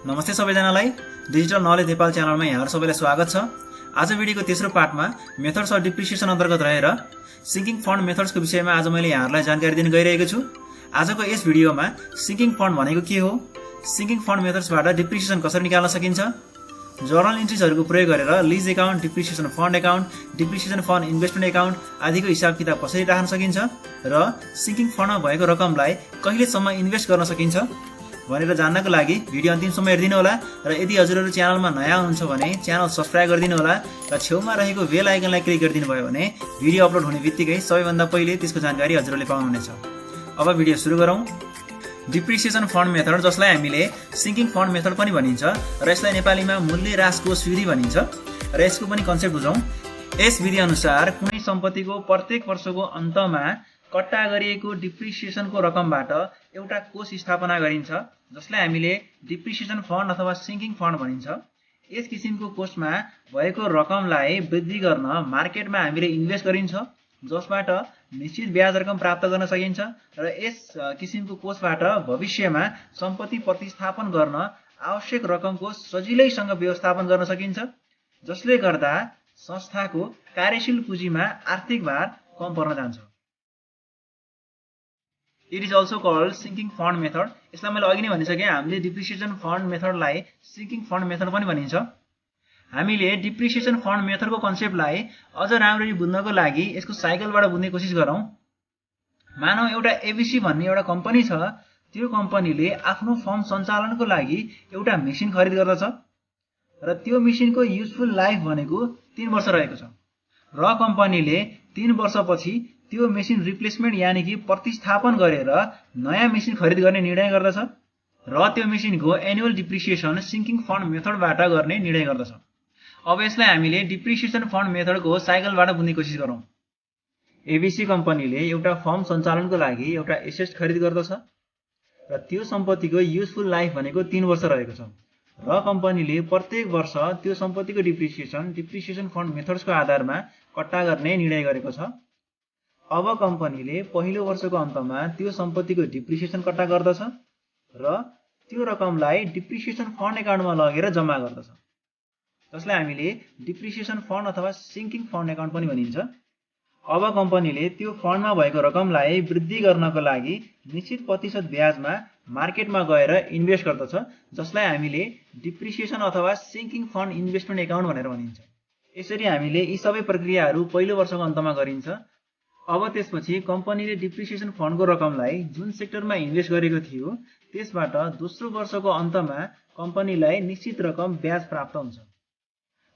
नमस्ते सबैजनालाई digital knowledge Nepal च्यानलमा यहाँहरु सबैलाई स्वागत छ। आज भिडियोको तेस्रो पार्टमा मेथड्स अफ डिप्रिसिएसन अन्तर्गत रहेर सिंकिङ फन्ड मेथड्सको विषयमा आज मैले यहाँहरुलाई जानकारी दिन गइरहेको छु। आजको यस भिडियोमा सिंकिङ फन्ड भनेको के हो, सिंकिङ फन्ड मेथड्सबाट डिप्रिसिएसन कसरी निकाल्न सकिन्छ, जर्नल इन्ट्रिजहरुको प्रयोग गरेर lease account, depreciation fund account, depreciation fund investment account आदिको हिसाब किताब कसरी राख्न सकिन्छ र सिंकिङ फन्डमा भएको रकमलाई कहिलेसम्म इन्भेस्ट गर्न सकिन्छ भनेर जान्नको लागि भिडियो अन्तिमसम्म हेरिदिनु होला। र यदि हजुरहरु च्यानलमा नयाँ हुनुहुन्छ भने च्यानल सब्स्क्राइब गरिदिनु होला र छेउमा रहेको बेल आइकनलाई क्लिक गरिदिनु भयो भने भिडियो अपलोड हुने बित्तिकै सबैभन्दा पहिले त्यसको जानकारी हजुरहरुले पाउनुहुनेछ। अब भिडियो सुरु गरौँ। डिप्रिसिएसन फन्ड मेथड, जसलाई हामीले सिंकिङ फन्ड मेथड पनि भनिन्छ र यसलाई नेपालीमा मूल्य ह्रास कोष विधि भनिन्छ र यसको पनि कन्सेप्ट बुझौँ। यस विधि अनुसार कुनै सम्पत्तिको प्रत्येक वर्षको अन्तमा कट्टा गरिएको डिप्रिसिएसनको रकमबाट एउटा कोष स्थापना गरिन्छ, जसलाई हामीले डिप्रिसिएसन फन्ड अथवा सिंकिङ फन्ड भनिन्छ। यस किसिमको कोषमा भएको रकमलाई वृद्धि गर्न मार्केटमा हामीले इन्भेस्ट गरिन्छ, जसबाट निश्चित ब्याज रकम प्राप्त गर्न सकिन्छ र यस किसिमको कोषबाट भविष्यमा सम्पत्ति प्रतिस्थापन गर्न आवश्यक रकमको सजिलैसँग व्यवस्थापन गर्न सकिन्छ, जसले गर्दा संस्थाको कार्यशील पुँजीमा आर्थिक भार कम पर्न जान्छ। It is also called sinking fund method. यसलाई मैले अघि नै भनिसके, हामीले डिप्रिसिएसन फन्ड मेथडलाई सिंकिङ फन्ड मेथड पनि भनिन्छ। हामीले डिप्रिसिएसन फन्ड मेथडको कन्सेप्टलाई अझ राम्ररी बुझ्नको लागि यसको साइकलबाट बुझ्ने कोसिस गरौँ। मानौ एउटा एबीसी भन्ने एउटा कम्पनी छ, त्यो कम्पनीले आफ्नो फर्म सञ्चालनको लागि एउटा मेसिन खरिद गर्दछ र त्यो मेसिनको युजफुल लाइफ भनेको 3 वर्ष रहेको छ र कम्पनीले 3 वर्षपछि त्यो मेसिन रिप्लेसमेन्ट यानी कि प्रतिस्थापन गरेर नयाँ मेसिन खरिद गर्ने निर्णय गर्दछ र त्यो मेसिनको एनुअल डिप्रिसिएसन सिंकिङ फन्ड मेथडबाट गर्ने निर्णय गर्दछ। अब यसलाई हामीले डिप्रिसिएसन फन्ड मेथडको साइकलबाट बुझ्ने कोसिस गरौँ। एबीसी कम्पनीले एउटा फर्म सञ्चालनको लागि एउटा एसेट खरिद गर्दछ र त्यो सम्पत्तिको युजफुल लाइफ भनेको 3 वर्ष रहेको छ र कम्पनीले प्रत्येक वर्ष त्यो सम्पत्तिको डिप्रिसिएसन फन्ड मेथड्सको आधारमा कट्टा गर्ने निर्णय गरेको छ। अब कम्पनीले पहिलो वर्षको अन्तमा त्यो सम्पत्तिको डिप्रिसिएसन कट्टा गर्दछ र त्यो रकमलाई डिप्रिसिएसन फन्ड एकाउन्टमा लगेर जम्मा गर्दछ, जसलाई हामीले डिप्रिसिएसन फन्ड अथवा सिंकिङ फन्ड एकाउन्ट पनि भनिन्छ। अब कम्पनीले त्यो फन्डमा भएको रकमलाई वृद्धि गर्नको लागि निश्चित प्रतिशत ब्याजमा मार्केटमा गएर इन्भेस्ट गर्दछ, जसलाई हामीले डिप्रिसिएसन अथवा सिंकिङ फन्ड इन्भेस्टमेन्ट एकाउन्ट भनेर भनिन्छ। यसरी हामीले यी सबै प्रक्रियाहरू पहिलो वर्षको अन्तमा गरिन्छ। अब त्यसपछि कम्पनीले डिप्रिसिएसन फन्डको रकमलाई जुन सेक्टरमा इन्भेस्ट गरेको थियो त्यसबाट दोस्रो वर्षको अन्तमा कम्पनीलाई निश्चित रकम ब्याज प्राप्त हुन्छ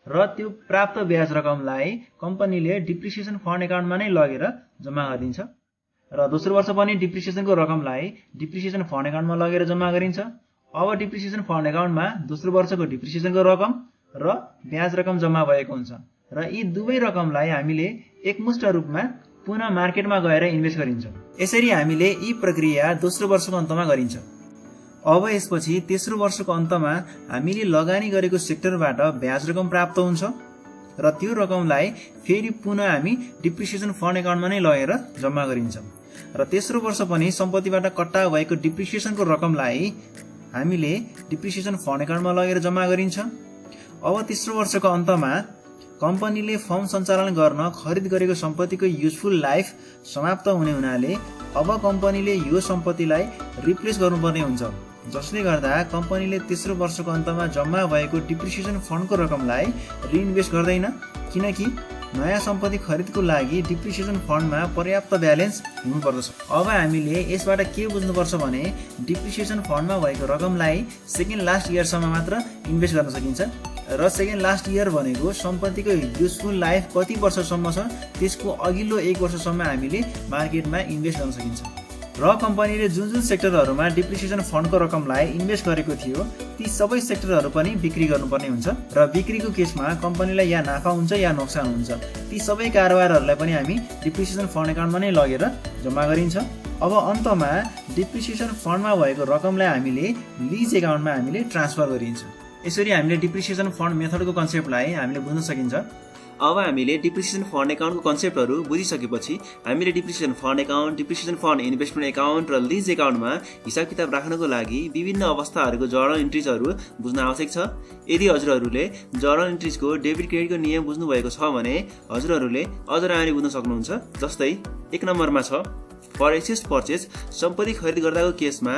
र त्यो प्राप्त ब्याज रकमलाई कम्पनीले डिप्रिसिएसन फन्ड एकाउन्टमा नै लगेर जम्मा गरिदिन्छ र दोस्रो वर्ष पनि डिप्रिसिएसनको रकमलाई डिप्रिसिएसन फन्ड एकाउन्टमा लगेर जम्मा गरिन्छ। अब डिप्रिसिएसन फन्ड एकाउन्टमा दोस्रो वर्षको डिप्रिसिएसनको रकम र ब्याज रकम जम्मा भएको हुन्छ र यी दुवै रकमलाई हामीले एकमुष्ट रूपमा पुनः मार्केटमा गएर इन्भेस्ट गरिन्छ। यसरी हामीले यी प्रक्रिया दोस्रो वर्षको अन्तमा गरिन्छ। अब यसपछि तेस्रो वर्षको अन्तमा हामीले लगानी गरेको सेक्टरबाट ब्याज रकम प्राप्त हुन्छ र त्यो रकमलाई फेरि पुनः हामी डिप्रिसिएसन फन्ड एकाउन्टमा नै लगेर जम्मा गरिन्छ र तेस्रो वर्ष पनि सम्पत्तिबाट कट्टा भएको डिप्रिसिएसनको रकमलाई हामीले डिप्रिसिएसन फन्ड एकाउन्टमा लगेर जम्मा गरिन्छ। अब तेस्रो वर्षको अन्तमा कम्पनीले फर्म सञ्चालन गर्न खरिद गरेको सम्पत्तिको युजफुल लाइफ समाप्त हुने हुनाले अब कम्पनीले यो सम्पत्तिलाई रिप्लेस गर्नुपर्ने हुन्छ, जसले गर्दा कम्पनीले तेस्रो वर्षको अन्तमा जम्मा भएको डिप्रिसिएसन फन्डको रकमलाई रिइन्भेस्ट गर्दैन, किनकि नयाँ सम्पत्ति खरिदको लागि डिप्रिसिएसन फन्डमा पर्याप्त ब्यालेन्स हुनुपर्दछ। अब हामीले यसबाट के बुझ्नुपर्छ भने डिप्रिसिएसन फन्डमा भएको रकमलाई सेकेन्ड लास्ट इयरसम्म मात्र इन्भेस्ट गर्न सकिन्छ र सेकेन्ड लास्ट इयर भनेको सम्पत्तिको युजफुल लाइफ कति वर्षसम्म छ त्यसको अघिल्लो 1 वर्षसम्म हामीले मार्केटमा इन्भेस्ट गर्न सकिन्छ र कम्पनीले जुन जुन सेक्टरहरूमा डिप्रिसिएसन फन्डको रकमलाई इन्भेस्ट गरेको थियो ती सबै सेक्टरहरू पनि बिक्री गर्नुपर्ने हुन्छ र बिक्रीको केसमा कम्पनीलाई या नाफा हुन्छ या नोक्सान हुन्छ। ती सबै कारोबारहरूलाई पनि हामी डिप्रिसिएसन फन्ड एकाउन्टमा नै लगेर जम्मा गरिन्छ। अब अन्तमा डिप्रिसिएसन फन्डमा भएको रकमलाई हामीले लीज एकाउन्टमा हामीले ट्रान्सफर गरिन्छ। यसरी हामीले डिप्रिसिएसन फन्ड मेथडको कन्सेप्टलाई हामीले बुझ्न सकिन्छ। अब हामीले डिप्रिसिएसन फन्ड एकाउन्टको कन्सेप्टहरू बुझिसकेपछि हामीले depreciation fund account, depreciation fund investment account र लिज एकाउन्टमा हिसाब किताब राख्नको लागि विभिन्न अवस्थाहरूको जर्नल इन्ट्रिजहरू बुझ्न आवश्यक छ। यदि हजुरहरूले जर्नल इन्ट्रिजको डेबिट क्रेडिटको नियम बुझ्नु भएको छ भने हजुरहरूले अझ राम्ररी बुझ्न सक्नुहुन्छ। जस्तै 1 नम्बरमा छ फर एसेट परचेज, सम्पत्ति खरिद गर्दाको केसमा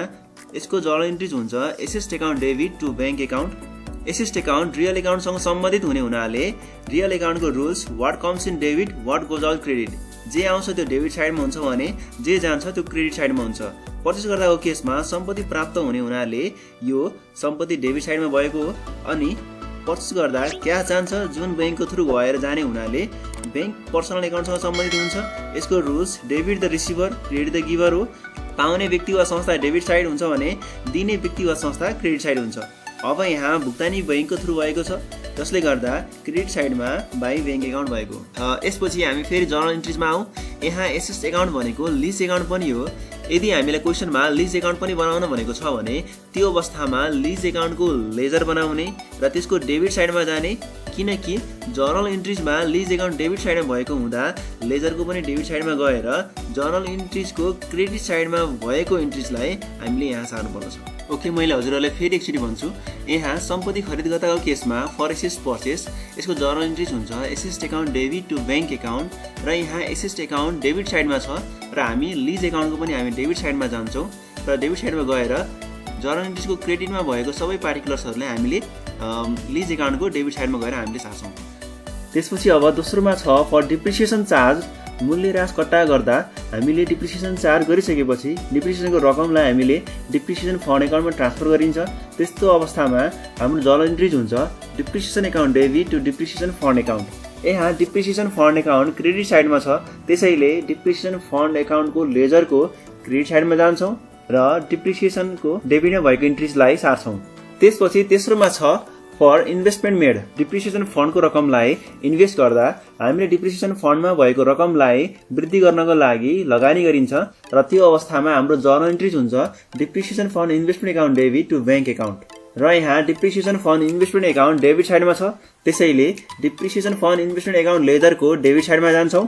यसको जर्नल इन्ट्रिज हुन्छ asset account debit to bank account. Asset account real एकाउन्टसँग सम्बन्धित हुने हुनाले रियल एकाउन्टको rules what comes in debit what goes out credit, जे आउँछ त्यो डेबिट साइडमा हुन्छ भने जे जान्छ त्यो क्रेडिट साइडमा हुन्छ। पर्चेस गर्दाको केसमा सम्पत्ति प्राप्त हुने हुनाले यो सम्पत्ति डेबिट साइडमा भएको हो, अनि पर्चेस गर्दा क्यास जान्छ जुन ब्याङ्कको थ्रु भएर जाने हुनाले ब्याङ्क पर्सनल एकाउन्टसँग सम्बन्धित हुन्छ। यसको rules debit the receiver credit the giver हो। पाउने व्यक्ति वा संस्था डेबिट साइड हुन्छ भने दिने व्यक्ति वा संस्था क्रेडिट साइड हुन्छ। अब यहाँ भुक्तानी ब्याङ्कको थ्रु भएको छ जसले गर्दा क्रेडिट साइडमा बाई ब्याङ्क एकाउन्ट भएको। यसपछि हामी फेरि जर्नल इन्ट्रिजमा आउँ। यहाँ एसेट एकाउन्ट भनेको लिज एकाउन्ट पनि हो। यदि हामीलाई क्वेसनमा लिज एकाउन्ट पनि बनाउन भनेको छ भने त्यो अवस्थामा लिज एकाउन्टको लेजर बनाउने र त्यसको डेबिट साइडमा जाने, किनकि जर्नल इन्ट्रिजमा लिज एकाउन्ट डेबिट साइडमा भएको हुँदा लेजरको पनि डेबिट साइडमा गएर जर्नल इन्ट्रिजको क्रेडिट साइडमा भएको इन्ट्रिजलाई हामीले यहाँ सार्नु पर्दछ। ओके, मैले हजुरहरूलाई फेरि एकचोटि भन्छु। यहाँ सम्पत्ति खरिद गर्दाको केसमा फर एसेट परचेस यसको जर्नल इन्ट्रिज हुन्छ asset account debit to bank account, र यहाँ एसेट एकाउन्ट डेबिट साइडमा छ र हामी लिज एकाउन्टको पनि हामी डेबिट साइडमा जान्छौँ र डेबिट साइडमा गएर जर्नल इन्ट्रिजको क्रेडिटमा भएको सबै पार्टिकुलर्सहरूलाई हामीले लिज एकाउन्टको डेबिट साइडमा गएर हामीले सार्छौँ। त्यसपछि अब दोस्रोमा छ फर डिप्रिसिएसन चार्ज, मूल्यह्रास कट्टा गर्दा हामीले डिप्रिसिएसन चार्ज गरिसकेपछि डिप्रिसिएसनको रकमलाई हामीले डिप्रिसिएसन फन्ड एकाउन्टमा ट्रान्सफर गरिन्छ। त्यस्तो अवस्थामा हाम्रो जर्नल इन्ट्रिज हुन्छ depreciation account debit to depreciation fund account. यहाँ डिप्रिसिएसन फन्ड एकाउन्ट क्रेडिट साइडमा छ, त्यसैले डिप्रिसिएसन फन्ड एकाउन्टको लेजरको क्रेडिट साइडमा जान्छौँ र डिप्रिसिएसनको डेबिटमा भएको इन्ट्रिजलाई सार्छौँ। त्यसपछि तेस्रोमा छ फर इन्भेस्टमेन्ट मेड, डिप्रिसिएसन फन्डको रकमलाई इन्भेस्ट गर्दा हामीले डिप्रिसिएसन फन्डमा भएको रकमलाई वृद्धि गर्नको लागि लगानी गरिन्छ र त्यो अवस्थामा हाम्रो जर्नल इन्ट्रिज हुन्छ depreciation fund investment account debit to bank account, र यहाँ depreciation fund investment account debit साइडमा छ, त्यसैले डिप्रिसिएसन फन्ड इन्भेस्टमेन्ट एकाउन्ट लेजरको डेबिट साइडमा जान्छौँ।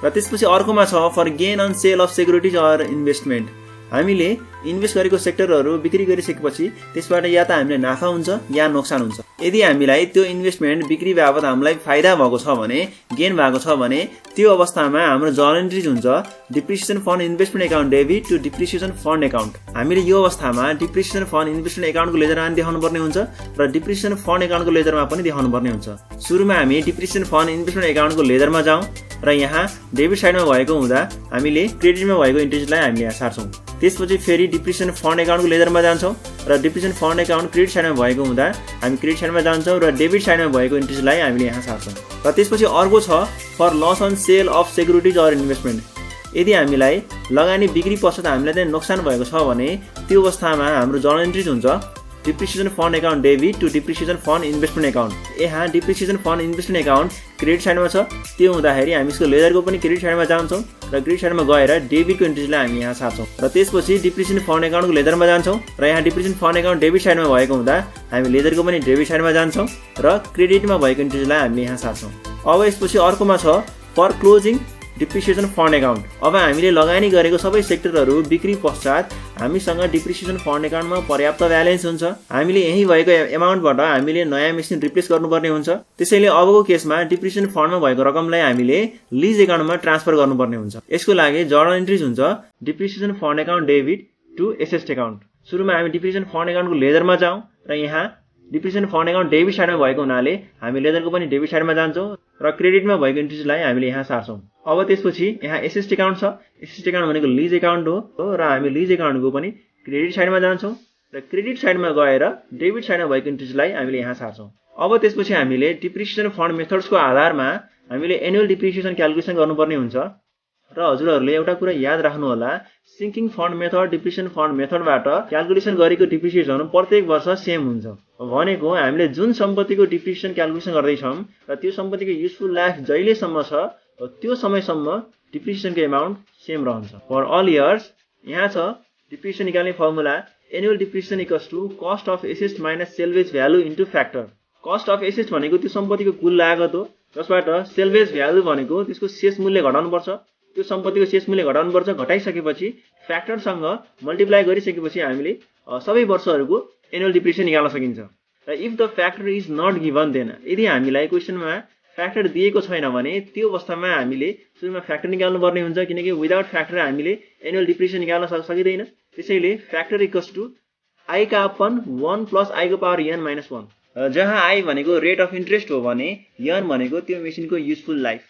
र त्यसपछि अर्कोमा छ for gain on sale of securities or investment. हामीले इन्भेस्ट गरेको सेक्टरहरू बिक्री गरिसकेपछि त्यसबाट या त हामीलाई नाफा हुन्छ या नोक्सान हुन्छ। यदि हामीलाई त्यो इन्भेस्टमेन्ट बिक्री बाबत हामीलाई फाइदा भएको छ भने, गेन भएको छ भने त्यो अवस्थामा हाम्रो जर्नल इन्ट्रिज हुन्छ depreciation fund investment account debit to depreciation fund account. हामीले यो अवस्थामा डिप्रिसिएसन फन्ड इन्भेस्टमेन्ट एकाउन्टको लेजरमा देखाउनु पर्ने हुन्छ र डिप्रिसिएसन फन्ड एकाउन्टको लेजरमा पनि देखाउनु पर्ने हुन्छ। सुरुमा हामी डिप्रिसिएसन फन्ड इन्भेस्टमेन्ट एकाउन्टको लेजरमा जाउँ र यहाँ डेबिट साइडमा भएको हुँदा हामीले क्रेडिटमा भएको इन्ट्रिजलाई हामीले यहाँ सार्छौँ। त्यसपछि फेरि डिप्रिसिएसन फन्ड एकाउन्टको लेजरमा जान्छौँ र डिप्रिसिएसन फन्ड एकाउन्ट क्रेडिट साइडमा भएको हुँदा हामी क्रेडिट साइडमा जान्छौँ र डेबिट साइडमा भएको इन्ट्रिजलाई हामीले यहाँ सार्छौँ। र त्यसपछि अर्को छ for loss on sale of securities or investment. यदि हामीलाई लगानी बिक्री पश्चात हामीलाई चाहिँ नोक्सान भएको छ भने त्यो अवस्थामा हाम्रो जर्नल इन्ट्रिज हुन्छ depreciation fund account debit to depreciation fund investment account. यहाँ depreciation fund investment account credit साइडमा छ, त्यो हुँदाखेरि हामी यसको लेजरको पनि क्रेडिट साइडमा जान्छौँ र क्रेडिट साइडमा गएर डेबिटको इन्ट्रिजलाई हामी यहाँ सार्छौँ। र त्यसपछि डिप्रिसिएसन फन्ड एकाउन्टको लेजरमा जान्छौँ र यहाँ डिप्रिसिएसन फन्ड एकाउन्ट डेबिट साइडमा भएको हुँदा हामी लेजरको पनि डेबिट साइडमा जान्छौँ र क्रेडिटमा भएको इन्ट्रिजलाई हामीले यहाँ सार्छौँ। अब यसपछि अर्कोमा छ for closing depreciation fund account. अब हामीले लगानी गरेको सबै सेक्टरहरू बिक्री पश्चात हामीसँग डिप्रिसिएसन फन्ड एकाउन्टमा पर्याप्त ब्यालेन्स हुन्छ। हामीले यही भएको एमाउन्टबाट हामीले नयाँ मेसिन रिप्लेस गर्नुपर्ने हुन्छ। त्यसैले अबको केसमा डिप्रिसिएसन फन्डमा भएको रकमलाई हामीले लिज एकाउन्टमा ट्रान्सफर गर्नुपर्ने हुन्छ। यसको लागि जर्नल इन्ट्रिज हुन्छ depreciation fund account debit to asset account. सुरुमा हामी डिप्रिसिएसन फन्ड एकाउन्टको लेजरमा जाउँ र यहाँ डिप्रिसिएसन फन्ड एकाउन्ट डेबिट साइडमा भएको हुनाले हामी लेजरको पनि डेबिट साइडमा जान्छौँ र क्रेडिटमा भएको इन्ट्रिजलाई हामीले यहाँ सार्छौँ। अब त्यसपछि यहाँ एसेस्ट एकाउन्ट छ। एसेस्ट एकाउन्ट भनेको लिज एकाउन्ट हो र हामी लिज एकाउन्टको पनि क्रेडिट साइडमा जान्छौँ र क्रेडिट साइडमा गएर डेबिट साइडमा भएको इन्ट्रिजलाई हामीले यहाँ सार्छौँ। अब त्यसपछि हामीले डिप्रिसिएसन फन्ड मेथड्सको आधारमा हामीले एनुअल डिप्रिसिएसन क्यालकुलेसन गर्नुपर्ने हुन्छ। र हजुरहरूले एउटा कुरा याद राख्नु होला, sinking fund method depreciation fund मेथडबाट क्यालकुलेसन गरेको डिप्रिसिएसन प्रत्येक वर्ष सेम हुन्छ। भनेको हामीले जुन सम्पत्तिको डिप्रिसिएसन क्यालकुलेसन गर्दैछौँ र त्यो सम्पत्तिको युजफुल लाइफ जहिलेसम्म छ त्यो समयसम्म डिप्रिसिएसनको एमाउन्ट सेम रहन्छ। फर अल इयर्स यहाँ छ डिप्रिसिएसन निकाल्ने formula annual depreciation equals to cost of asset minus salvage value into factor. Cost of asset भनेको त्यो सम्पत्तिको कुल लागत हो, जसबाट सेल्वेज भ्यालु भनेको त्यसको शेष मूल्य घटाउनुपर्छ। त्यो सम्पत्तिको शेष मूल्य घटाउनुपर्छ। घटाइसकेपछि फ्याक्टरसँग मल्टिप्लाई गरिसकेपछि हामीले सबै वर्षहरूको एनुअल डिप्रिसिएसन निकाल्न सकिन्छ। र if the factor is not given then, यदि हामीलाई क्वेसनमा फ्याक्टर दिएको छैन भने त्यो अवस्थामा हामीले सुरुमा फ्याक्टर निकाल्नुपर्ने हुन्छ, किनकि विदाउट फ्याक्टर हामीले एनुअल डिप्रिसिएसन निकाल्न सकिँदैन। त्यसैले फ्याक्टर इक्वल्स टु आई का अपन 1 प्लस आई को पावर n माइनस 1, जहाँ आई भनेको रेट अफ इन्ट्रेस्ट हो भने n भनेको त्यो मेसिनको युजफुल लाइफ।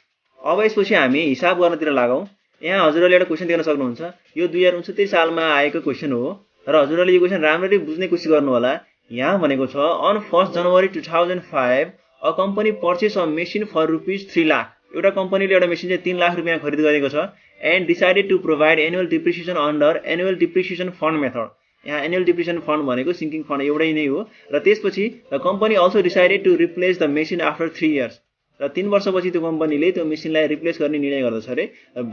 अब यसपछि हामी हिसाब गर्नतिर लागौँ। यहाँ हजुरहरूले एउटा क्वेसन देख्न सक्नुहुन्छ। यो 2069 सालमा आएको क्वेसन हो र हजुरहरूले यो क्वेसन राम्ररी बुझ्ने कोसिस गर्नु होला। यहाँ भनेको छ on 1 January 2005 a company purchase a machine for ₹3 lakh. एउटा कम्पनीले एउटा मेसिन चाहिँ 3 लाख रुपियाँ खरिद गरेको छ and decided to provide annual depreciation under annual depreciation fund method. यहाँ एनुअल डिप्रिसिएसन फन्ड भनेको सिङ्किङ फन्ड एउटै नै हो। र त्यसपछि the company also decided to replace the machine after 3 years. र 3 वर्षपछि त्यो कम्पनीले त्यो मेसिनलाई रिप्लेस गर्ने निर्णय गर्दछ are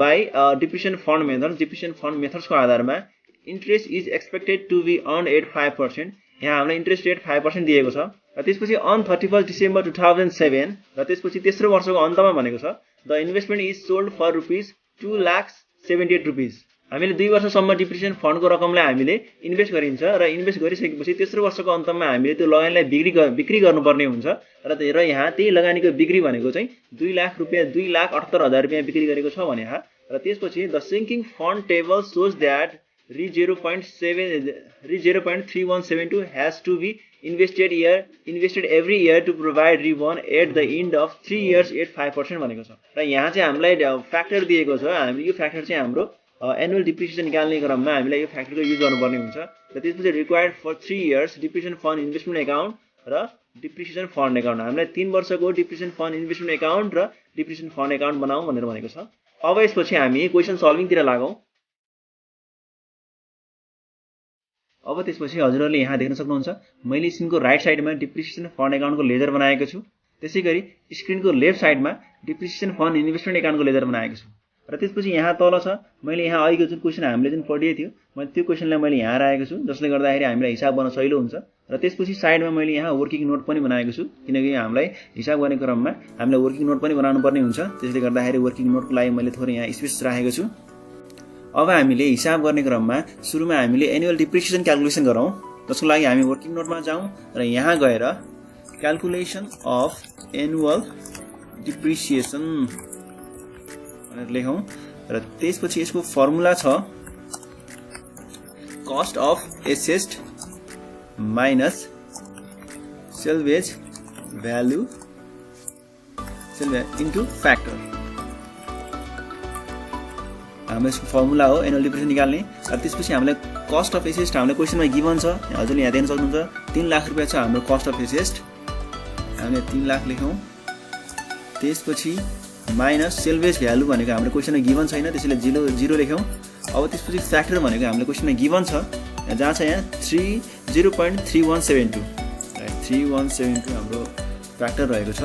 by depreciation fund method. Depreciation fund मेथड्सको आधारमा interest is expected to be earn at 5%। यहाँ हामीलाई इन्ट्रेस्ट रेट 5% दिएको छ। र त्यसपछि अन 31 डिसेम्बर 2007 र त्यसपछि तेस्रो वर्षको अन्तमा भनेको छ the investment is sold for ₹2,78,000। हामीले 2 वर्षसम्म डिप्रिसिएसन फन्डको रकमलाई हामीले इन्भेस्ट गरिन्छ र इन्भेस्ट गरिसकेपछि तेस्रो वर्षको अन्तमा हामीले त्यो लगानीलाई बिक्री गर्नुपर्ने हुन्छ। र यहाँ त्यही लगानीको बिक्री भनेको चाहिँ 2,78,000 रुपियाँ बिक्री गरेको छ भने। र त्यसपछि the sinking fund table shows that $0.3172 has to be invested every year to provide return at the end of 3 years at 5% भनेको छ। र यहाँ चाहिँ हामीलाई फ्याक्टर दिएको छ। हामीले यो फ्याक्टर चाहिँ हाम्रो एनुअल डिप्रिसिएसन निकाल्ने क्रममा हामीलाई यो फ्याक्टरको युज गर्नुपर्ने हुन्छ। र त्यसपछि required for 3 years depreciation fund investment account र डिप्रिसिएसन फन्ड एकाउन्ट। हामीलाई 3 वर्षको डिप्रिसिएसन फन्ड इन्भेस्टमेन्ट एकाउन्ट र डिप्रिसिएसन फन्ड एकाउन्ट बनाऊ भनेर भनेको छ। अब यसपछि हामी क्वेसन सल्भिङतिर लागौँ। अब त्यसपछि हजुरहरूले यहाँ देख्न सक्नुहुन्छ मैले स्क्रिनको राइट साइडमा डिप्रिसिएसन फन्ड एकाउन्टको लेजर बनाएको छु। त्यसै गरी स्क्रिनको लेफ्ट साइडमा डिप्रिसिएसन फन्ड इन्भेस्टमेन्ट एकाउन्टको लेजर बनाएको छु। र त्यसपछि यहाँ तल छ मैले यहाँ अघिको जुन क्वेसन हामीले जुन पढिएको थियो मैले त्यो क्वेसनलाई मैले यहाँ राखेको छु, जसले गर्दाखेरि हामीलाई हिसाब गर्न सजिलो हुन्छ। र त्यसपछि साइडमा मैले यहाँ वर्किङ नोट पनि बनाएको छु, किनकि हामीलाई हिसाब गर्ने क्रममा हामीलाई वर्किङ नोट पनि बनाउनु पर्ने हुन्छ। त्यसले गर्दाखेरि वर्किङ नोटको लागि मैले थोरै यहाँ स्पेस राखेको छु। अब हामीले हिसाब गर्ने क्रममा सुरुमा हामीले एनुअल डिप्रिसिएसन क्यालकुलेसन गरौँ, जसको लागि हामी वर्किङ नोटमा जाउँ र यहाँ गएर क्यालकुलेसन अफ एनुअल डिप्रिसिएसन भनेर लेखौँ। र त्यसपछि यसको फर्मुला छ cost of asset minus salvage value into factor. हाम्रो यसको फर्मुला हो एनुअल डिप्रिसिएसन निकाल्ने। र त्यसपछि हामीलाई कस्ट अफ एसेस्ट हामीलाई क्वेसनमा गिभन छ। हजुरले यहाँ देख्न सक्नुहुन्छ 3 लाख रुपियाँ छ हाम्रो कस्ट अफ एसेस्ट। हामीले 3 लाख लेखौँ। त्यसपछि माइनस सेल्वेज भ्यालु भनेको हाम्रो क्वेसनमा गिभन छैन, त्यसैले 0 लेखौँ। अब त्यसपछि फ्याक्टर भनेको हामीले क्वेसनमा गिभन छ, जहाँ छ यहाँ 0.3172 हाम्रो फ्याक्टर रहेको छ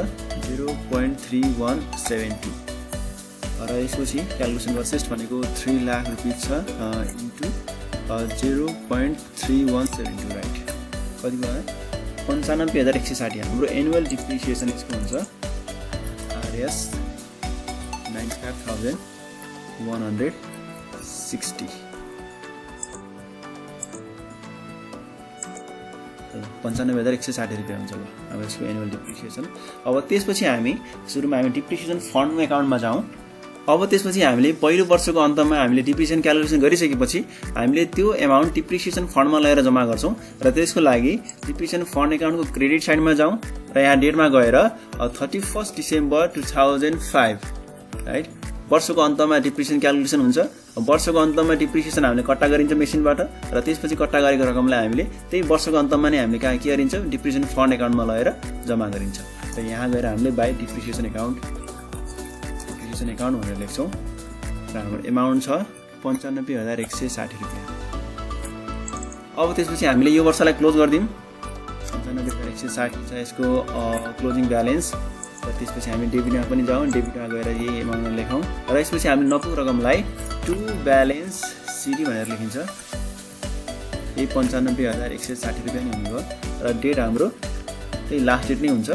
0.3172। र यसपछि क्यालकुलेसन एसेस्ट भनेको 3 लाख रुपियाँ छ इन्टु 0.3172 राइट कति भयो 95,160। हाम्रो एनुअल डिप्रिसिएसन यसको हुन्छ RS 95,000 160 95,160 रुपियाँ हुन्छ। अब यसको एनुअल डिप्रिसिएसन। अब त्यसपछि हामी सुरुमा हामी डिप्रिसिएसन फन्ड एकाउन्टमा जाउँ। अब त्यसपछि हामीले पहिलो वर्षको अन्तमा हामीले डिप्रिसिएसन क्यालकुलेसन गरिसकेपछि हामीले त्यो एमाउन्ट डिप्रिसिएसन फन्डमा लिएर जम्मा गर्छौँ र त्यसको लागि डिप्रिसिएसन फन्ड एकाउन्टको क्रेडिट साइडमा जाउँ र यहाँ डेटमा गएर 31 डिसेम्बर 2005 राइट वर्षको अन्तमा डिप्रिसिएसन क्यालकुलेसन हुन्छ। वर्षको अन्तमा डिप्रिसिएसन हामीले कट्टा गरिन्छ मेसिनबाट र त्यसपछि कट्टा गरेको रकमलाई हामीले त्यही वर्षको अन्तमा नै हामीले कहाँ के गरिन्छ डिप्रिसिएसन फन्ड एकाउन्टमा लगेर जम्मा गरिन्छ। र यहाँ गएर हामीले बाई डिप्रिसिएसन एकाउन्ट भनेर लेख्छौँ र हाम्रो एमाउन्ट छ 95,160 रुपियाँ। अब त्यसपछि हामीले यो वर्षलाई क्लोज गरिदिउँ। 95,160 छ यसको क्लोजिङ ब्यालेन्स र त्यसपछि हामी डेबिटमा पनि जाउँ। डेबिटमा गएर यही एमाउन्टमा लेखौँ र यसपछि हामीले नपुगेको रकमलाई टु ब्यालेन्स सिडी भनेर लेखिन्छ। यही 95,160 रुपियाँ नै हुनुभयो र डेट हाम्रो त्यही लास्ट डेट नै हुन्छ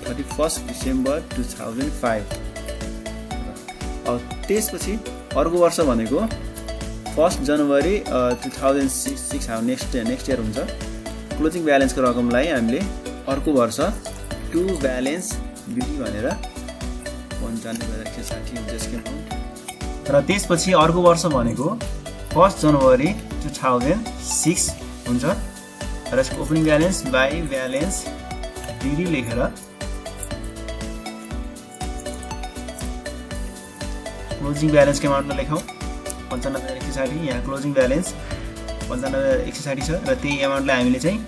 31 डिसेम्बर 2005। अब त्यसपछि अर्को वर्ष भनेको 1 जनवरी 2006 हाम्रो नेक्स्ट इयर हुन्छ। क्लोजिङ ब्यालेन्सको रकमलाई हामीले अर्को वर्ष टु ब्यालेन्स बिडी भनेर 95,160 हुन्छ यसको एमाउन्ट। र त्यसपछि अर्को वर्ष भनेको 1 जनवरी 2006 हुन्छ र यसको opening balance by balance BD लेखेर क्लोजिङ ब्यालेन्सको एमाउन्टमा लेखौँ 95,160। यहाँ क्लोजिङ ब्यालेन्स 95,160 छ र त्यही एमाउन्टलाई हामीले चाहिँ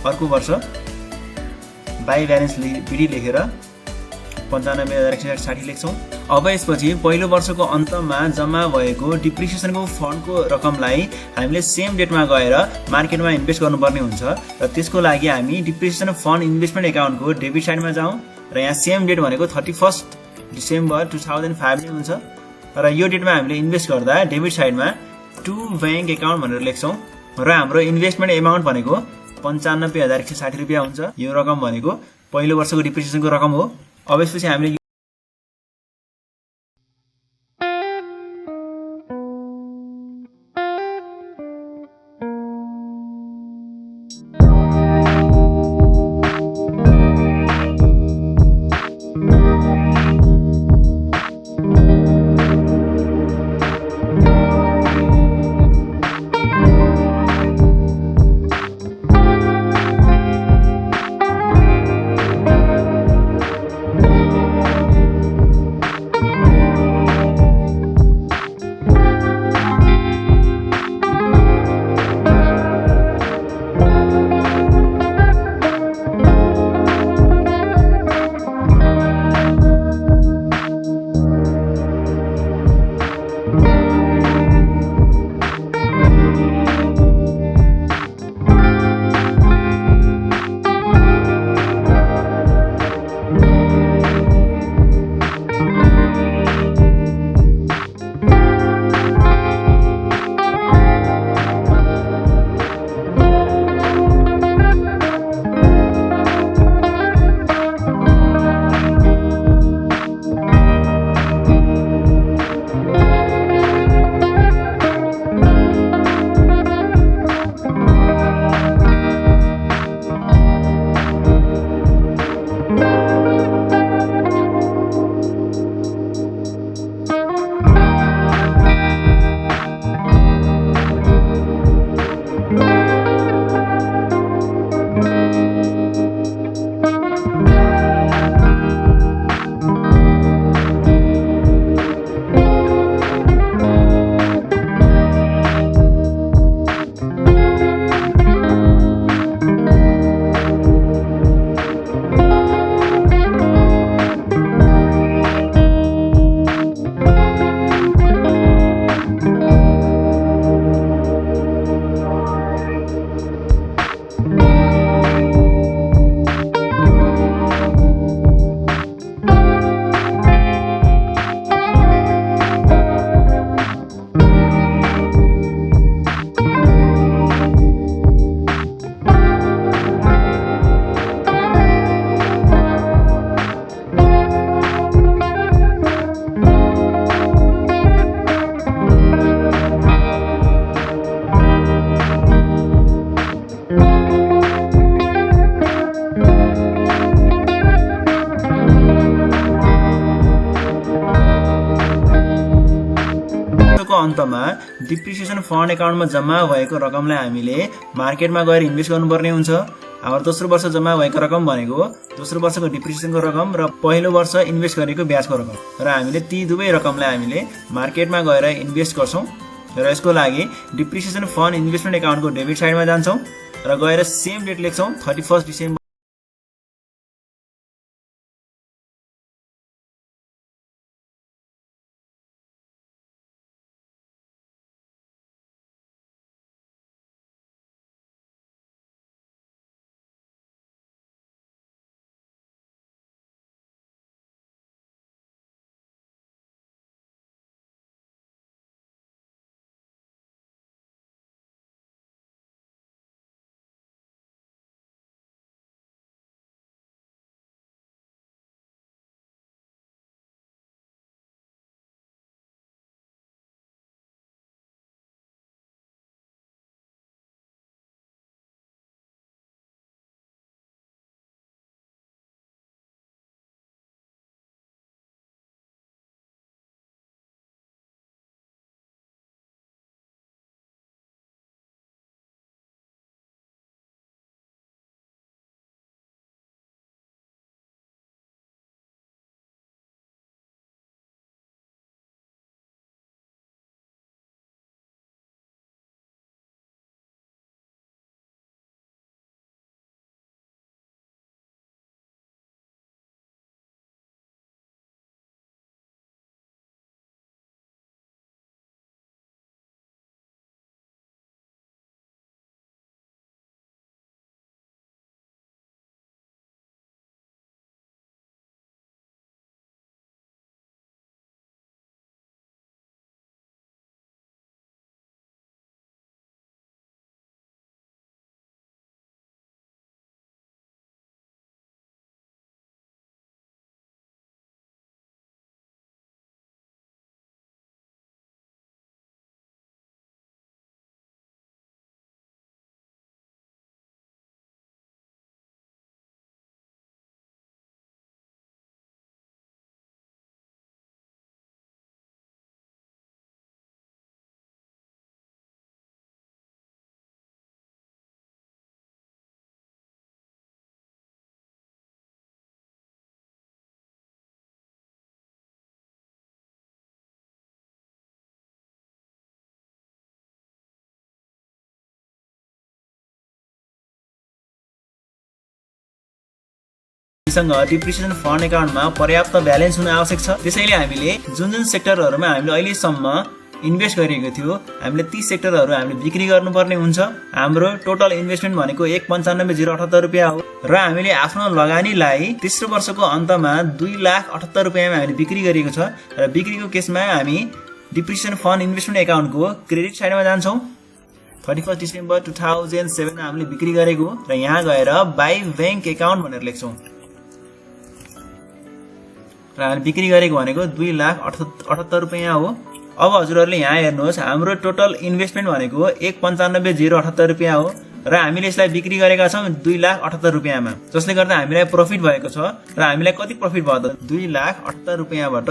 अर्को वर्ष बाई ब्यालेन्स बिडी लेखेर 95,160 लेख्छौँ। अब यसपछि पहिलो वर्षको अन्तमा जम्मा भएको डिप्रिसिएसनको फन्डको रकमलाई हामीले सेम डेटमा गएर मार्केटमा इन्भेस्ट गर्नुपर्ने हुन्छ र त्यसको लागि हामी डिप्रिसिएसन फन्ड इन्भेस्टमेन्ट एकाउन्टको डेबिट साइडमा जाउँ र यहाँ सेम डेट भनेको 31 डिसेम्बर 2005 नै हुन्छ र यो डेटमा हामीले इन्भेस्ट गर्दा डेबिट साइडमा टु ब्याङ्क एकाउन्ट भनेर लेख्छौँ र हाम्रो इन्भेस्टमेन्ट एमाउन्ट भनेको 95,160 रुपियाँ हुन्छ। यो रकम भनेको पहिलो वर्षको डिप्रिसिएसनको रकम हो। अब यसपछि हामीले को अन्तमा डिप्रिसिएसन फन्ड एकाउन्टमा जम्मा भएको रकमलाई हामीले मार्केटमा गएर इन्भेस्ट गर्नुपर्ने हुन्छ। हाम्रो दोस्रो वर्ष जम्मा भएको रकम भनेको दोस्रो वर्षको डिप्रिसिएसनको रकम र पहिलो वर्ष इन्भेस्ट गरेको ब्याजको रकम, र हामीले ती दुवै रकमलाई हामीले मार्केटमा गएर इन्भेस्ट गर्छौँ। र यसको लागि डिप्रिसिएसन फन्ड इन्भेस्टमेन्ट एकाउन्टको डेबिट साइडमा जान्छौँ र गएर सेम डेट लेख्छौँ 31 डिसेम्बर। सँग डिप्रिसिएसन फन्ड एकाउन्टमा पर्याप्त ब्यालेन्स हुन आवश्यक छ। त्यसैले हामीले जुन जुन सेक्टरहरुमा हामीले अहिलेसम्म इन्भेस्ट गरेको थियो हामीले ती सेक्टरहरु हामीले बिक्री गर्नुपर्ने हुन्छ। हाम्रो टोटल इन्भेस्टमेन्ट भनेको 1,95,078 रुपैयाँ हो र हामीले आफ्नो लगानीलाई तेस्रो वर्षको अन्तमा 2,78,000 रुपैयाँमा हामीले बिक्री गरेको छ। र बिक्रीको केसमा हामी डिप्रिसिएसन फन्ड इन्भेस्टमेन्ट एकाउन्टको क्रेडिट साइडमा जान्छौँ। 31 डिसेम्बर 2007 मा हामीले बिक्री गरेको र यहाँ गएर बाइ बैंक एकाउन्ट भनेर लेख्छौँ र हामीले बिक्री गरेको भनेको 2,78,000 रुपैयाँ हो। अब हजुरहरूले यहाँ हेर्नुहोस् हाम्रो टोटल इन्भेस्टमेन्ट भनेको 1,95,078 रुपैयाँ हो र हामीले यसलाई बिक्री गरेका छौँ 2,78,000 रुपैयाँमा, जसले गर्दा हामीलाई प्रफिट भएको छ। र हामीलाई कति प्रफिट भयो त 2,78,000 रुपैयाँबाट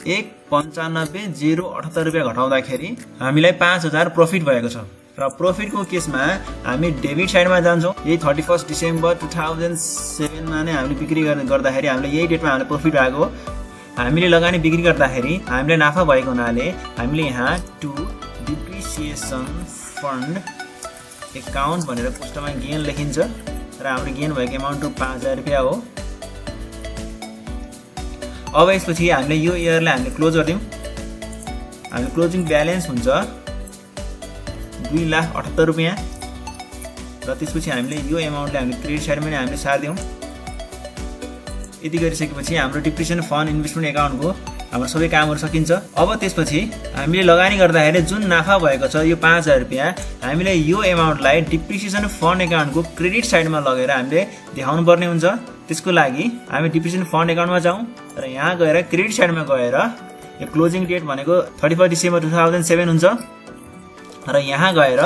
1,95,078 रुपैयाँ घटाउँदाखेरि हामीलाई 5,000 प्रफिट भएको छ। र प्रफिटको केसमा हामी डेबिट साइडमा जान्छौँ। यही 31 डिसेम्बर 2007 मा नै हामीले बिक्री गर्दाखेरि हामीले यही डेटमा हामीले प्रफिट भएको। हामीले लगानी बिक्री गर्दाखेरि हामीलाई नाफा भएको हुनाले हामीले यहाँ टु डिप्रिसिएसन फन्ड एकाउन्ट भनेर पोस्टमा गेन लेखिन्छ र हाम्रो गेन भएको एमाउन्ट 5,000 रुपैयाँ हो। अब यसपछि हामीले यो इयरलाई हामीले क्लोज गर्दियौँ। हाम्रो क्लोजिङ ब्यालेन्स हुन्छ 2,78,000 रुपैयाँ र त्यसपछि हामीले यो एमाउन्टलाई हामीले क्रेडिट साइडमा नै हामीले सार्दियौँ। यति गरिसकेपछि हाम्रो डिप्रिसिएसन फन्ड इन्भेस्टमेन्ट एकाउन्टको हाम्रो सबै कामहरू सकिन्छ। अब त्यसपछि हामीले लगानी गर्दाखेरि जुन नाफा भएको छ यो 5,000 रुपैयाँ हामीले यो एमाउन्टलाई डिप्रिसिएसन फन्ड एकाउन्टको क्रेडिट साइडमा लगेर हामीले देखाउनु पर्ने हुन्छ। त्यसको लागि हामी डिप्रिसिएसन फन्ड एकाउन्टमा जाउँ र यहाँ गएर क्रेडिट साइडमा गएर यो क्लोजिङ डेट भनेको 31 डिसेम्बर 2007 हुन्छ र यहाँ गएर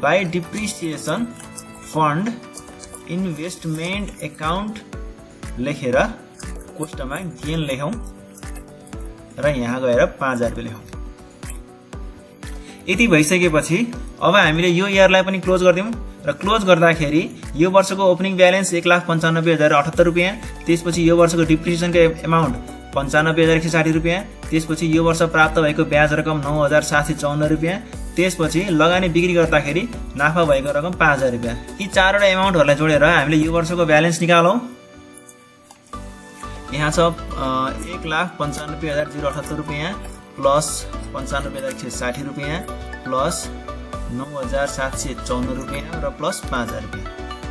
by depreciation fund investment account लेखेर कोष्टमा गेन लेखौँ र यहाँ गएर 5,000 रुपैयाँ लेखौँ। यति भइसकेपछि अब हामीले यो इयरलाई पनि क्लोज गर्दियौँ र क्लोज गर्दाखेरि यो वर्षको ओपनिङ ब्यालेन्स 1,95,078 रुपियाँ, त्यसपछि यो वर्षको डिप्रिसिएसनको एमाउन्ट 95,160 रुपियाँ, त्यसपछि यो वर्ष प्राप्त भएको ब्याज रकम 9,754 रुपियाँ, त्यसपछि लगानी बिक्री गर्दाखेरि नाफा भएको रकम 5,000 रुपियाँ। यी चारवटा एमाउन्टहरूलाई जोडेर हामीले यो वर्षको ब्यालेन्स निकालौँ। यहाँ छ 1,95,078 रुपियाँ प्लस 95,160 रुपियाँ प्लस 9,754 रुपियाँ र प्लस 5,000 रुपियाँ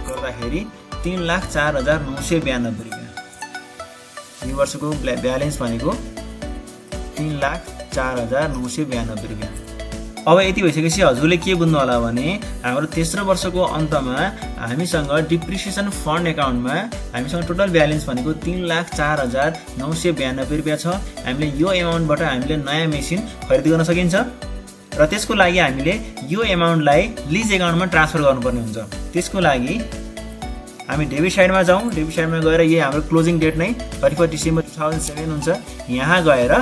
गर्दाखेरि 3,04,992 रुपियाँ। यो वर्षको ब्यालेन्स भनेको 3,04,992 रुपियाँ। अब यति भइसकेपछि हजुरले के बुझ्नु होला भने हाम्रो तेस्रो वर्षको अन्तमा हामीसँग डिप्रिसिएसन फन्ड एकाउन्टमा हामीसँग टोटल ब्यालेन्स भनेको 3,04,992 रुपियाँ छ। हामीले यो एमाउन्टबाट हामीले नयाँ मेसिन खरिद गर्न सकिन्छ र त्यसको लागि हामीले यो एमाउन्टलाई लिज एकाउन्टमा ट्रान्सफर गर्नुपर्ने हुन्छ। त्यसको लागि हामी डेबिट साइडमा जाउँ। डेबिट साइडमा गएर यही हाम्रो क्लोजिङ डेट नै 31 डिसेम्बर 2007 हुन्छ। यहाँ गएर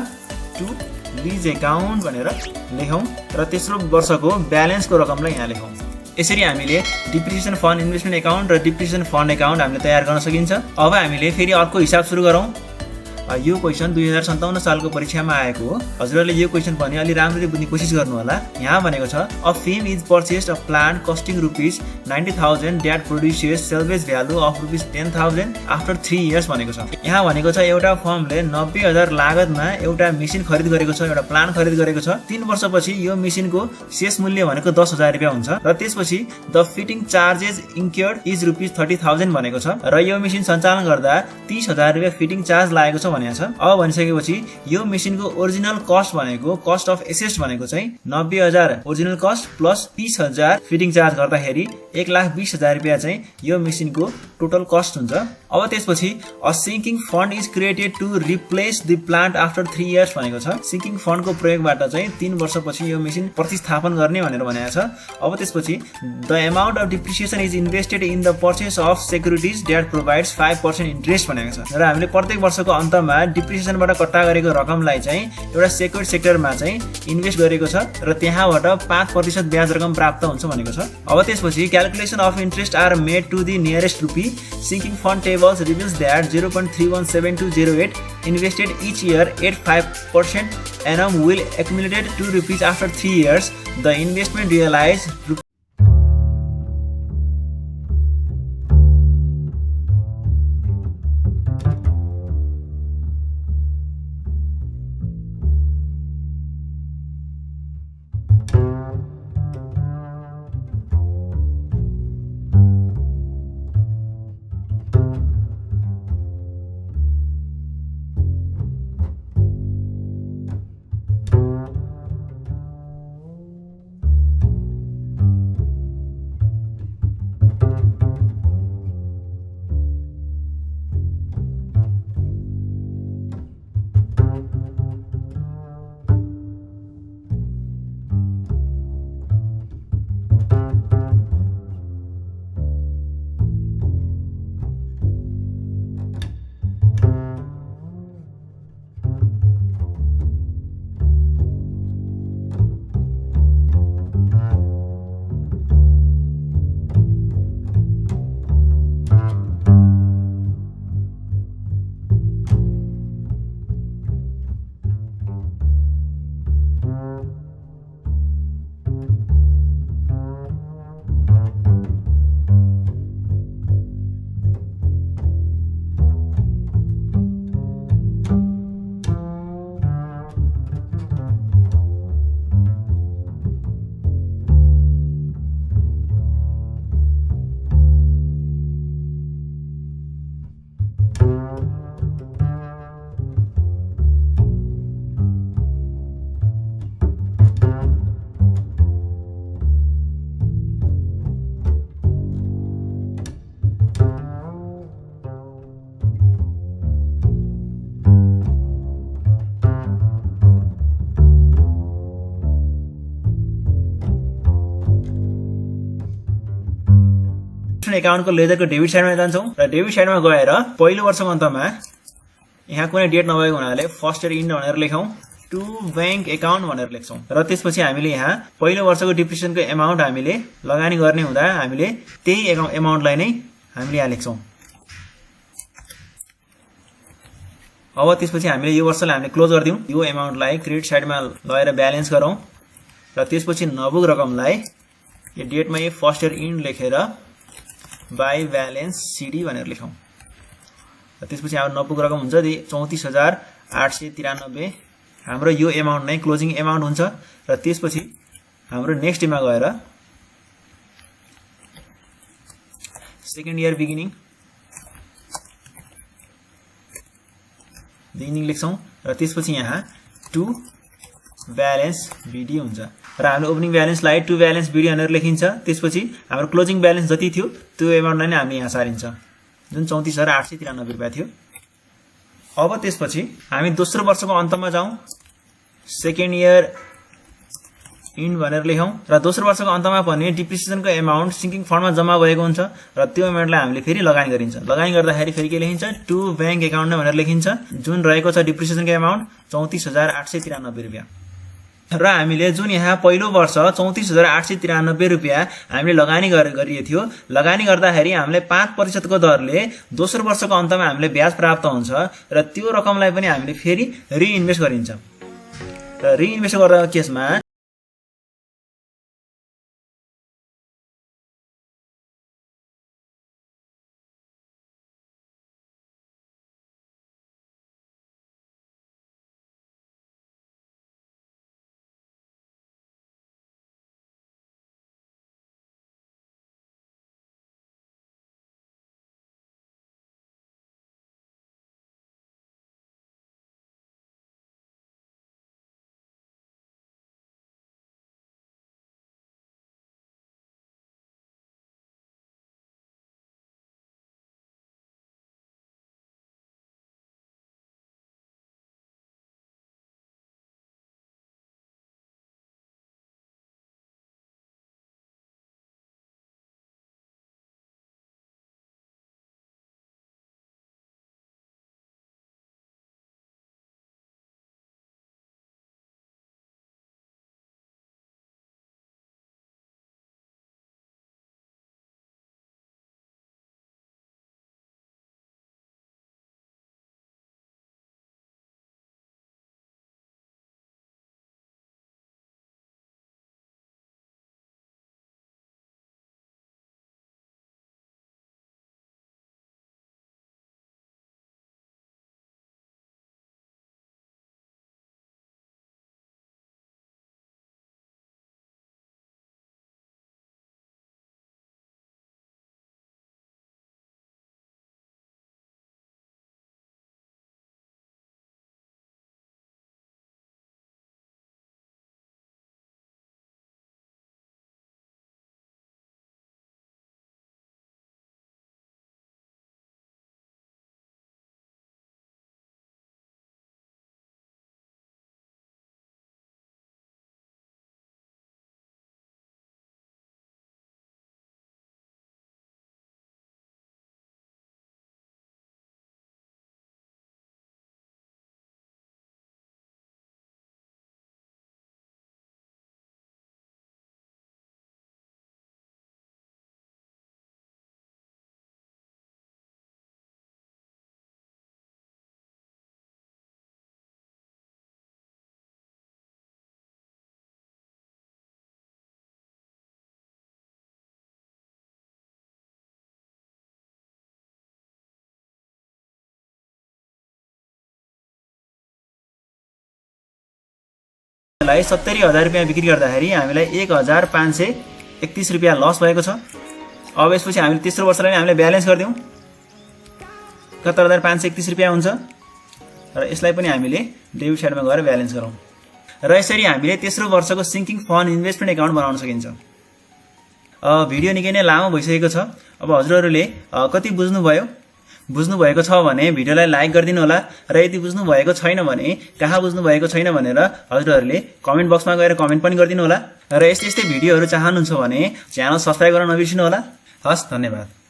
टु लिज एकाउन्ट भनेर लेखौँ र तेस्रो वर्षको ब्यालेन्सको रकमलाई यहाँ लेखौँ। यसरी हामीले डिप्रिसिएसन फन्ड इन्भेस्टमेन्ट एकाउन्ट र डिप्रिसिएसन फन्ड एकाउन्ट हामीले तयार गर्न सकिन्छ। अब हामीले फेरि अर्को हिसाब सुरु गरौँ। यो क्वेसन 2057 सालको परीक्षामा आएको हो। हजुरहरूले यो क्वेसन पनि अलि राम्ररी बुझ्ने कोसिस गर्नु होला। यहाँ भनेको छ a film is purchased a plant costing ₹90,000 that produces salvage value of ₹10,000 after 3 years भनेको छ। यहाँ भनेको छ एउटा फर्मले 90,000 लागतमा एउटा मेसिन खरिद गरेको छ, एउटा प्लान्ट खरिद गरेको छ। 3 वर्षपछि यो मेसिनको शेष मूल्य भनेको 10,000 रुपियाँ हुन्छ र त्यसपछि द फिटिङ चार्जेस इन्क्योर्ड इज ₹30,000 भनेको छ र यो मेसिन सञ्चालन गर्दा 30,000 रुपियाँ फिटिङ चार्ज लागेको छ भनेको छ। अब भनिसकेपछि यो मेसिनको ओरिजिनल कस्ट भनेको कस्ट अफ एसेट भनेको चाहिँ 90,000 original cost plus 30,000 fitting charge गर्दाखेरि 1,20,000 रुपियाँ चाहिँ यो मेसिनको टोटल कस्ट हुन्छ। अब त्यसपछि a sinking fund is created to replace the plant after 3 years भनेको छ। सिङ्किङ फन्डको प्रयोगबाट चाहिँ 3 वर्षपछि यो मेसिन प्रतिस्थापन गर्ने भनेर भनेको छ। अब त्यसपछि the amount of depreciation is invested in the purchase of securities that provides 5% interest भनेको छ र हामीले प्रत्येक वर्षको अन्तमा डिप्रिसिएसनबाट कट्टा गरेको रकमलाई चाहिँ एउटा सेक्युरिटी सेक्टरमा चाहिँ इन्भेस्ट गरेको छ र त्यहाँबाट 5% ब्याज रकम प्राप्त हुन्छ भनेको छ। अब त्यसपछि calculation of interest are made to the nearest rupee. Sinking fund tables reveals that 0.317208 invested each year at 5% annum will accumulated ₹2 after 3 years. The investment realized एकाउन्टको लेजरको डेबिट साइडमा जान्छौँ र डेबिट साइडमा गएर पहिलो वर्षको अन्तमा यहाँ कुनै डेट नभएको हुनाले फर्स्ट इयर इन्ड भनेर लेखौँ टु ब्याङ्क एकाउन्ट भनेर लेख्छौँ र त्यसपछि हामीले यहाँ पहिलो वर्षको डिप्रिसिएसनको एमाउन्ट हामीले लगानी गर्ने हुँदा हामीले त्यही एमाउन्टलाई नै हामीले यहाँ लेख्छौँ। अब त्यसपछि हामीले यो वर्षलाई हामीले क्लोज गरिदिउँ। यो एमाउन्टलाई क्रेडिट साइडमा लगेर ब्यालेन्स गरौँ र त्यसपछि नबुक रकमलाई यो डेटमा यो फर्स्ट इयर इन्ड लेखेर बाई ब्यालेन्स सिडी भनेर लेखौँ र त्यसपछि हाम्रो नबुक रकम हुन्छ 34,893। हाम्रो यो एमाउन्ट नै क्लोजिङ एमाउन्ट हुन्छ र त्यसपछि हाम्रो नेक्स्टमा गएर सेकेन्ड इयर बिगिनिङ लेख्छौँ र त्यसपछि यहाँ टु ब्यालेन्स बिडी हुन्छ र हाम्रो ओपनिङ ब्यालेन्सलाई टु ब्यालेन्स बिडी भनेर लेखिन्छ। त्यसपछि हाम्रो क्लोजिङ ब्यालेन्स जति थियो त्यो एमाउन्टलाई नै हामीले यहाँ सारिन्छ जुन 34,893 रुपियाँ थियो। अब त्यसपछि हामी दोस्रो वर्षको अन्तमा जाउँ, सेकेन्ड इयर इन्ड भनेर लेखौँ र दोस्रो वर्षको अन्तमा पनि डिप्रिसिएसनको एमाउन्ट सिङ्किङ फन्डमा जम्मा भएको हुन्छ र त्यो एमाउन्टलाई हामीले फेरि लगानी गरिन्छ। लगानी गर्दाखेरि फेरि के लेखिन्छ टु ब्याङ्क एकाउन्ट भनेर लेखिन्छ जुन रहेको छ डिप्रिसिएसनको एमाउन्ट 34,893 रुपियाँ र हामीले जुन यहाँ पहिलो वर्ष 34,893 रुपियाँ हामीले लगानी गरिएको थियो। लगानी गर्दाखेरि हामीले 5% को दरले दोस्रो वर्षको अन्तमा हामीले ब्याज प्राप्त हुन्छ र त्यो रकमलाई पनि हामीले फेरि रिइन्भेस्ट गरिन्छ र रिइन्भेस्ट गर्दा केसमा लाई 70,000 रुपियाँ बिक्री गर्दाखेरि हामीलाई 1,531 रुपियाँ लस भएको छ। अब यसपछि हामीले तेस्रो वर्षलाई हामीले ब्यालेन्स गरिदिउँ 71,531 रुपियाँ हुन्छ र यसलाई पनि हामीले डेबिट साइडमा गएर ब्यालेन्स गरौँ र यसरी हामीले तेस्रो वर्षको सिङ्किङ फन्ड इन्भेस्टमेन्ट एकाउन्ट बनाउन सकिन्छ। भिडियो निकै नै लामो भइसकेको छ। अब हजुरहरूले कति बुझ्नुभएको छ भने भिडियोलाई लाइक गरिदिनु होला र यदि बुझ्नुभएको छैन भने कहाँ बुझ्नुभएको छैन भनेर हजुरहरूले कमेन्ट बक्समा गएर कमेन्ट पनि गरिदिनु होला र यस्तै भिडियोहरू चाहनुहुन्छ भने च्यानल सब्स्क्राइब गर्न नबिर्सिनु होला। हस्, धन्यवाद।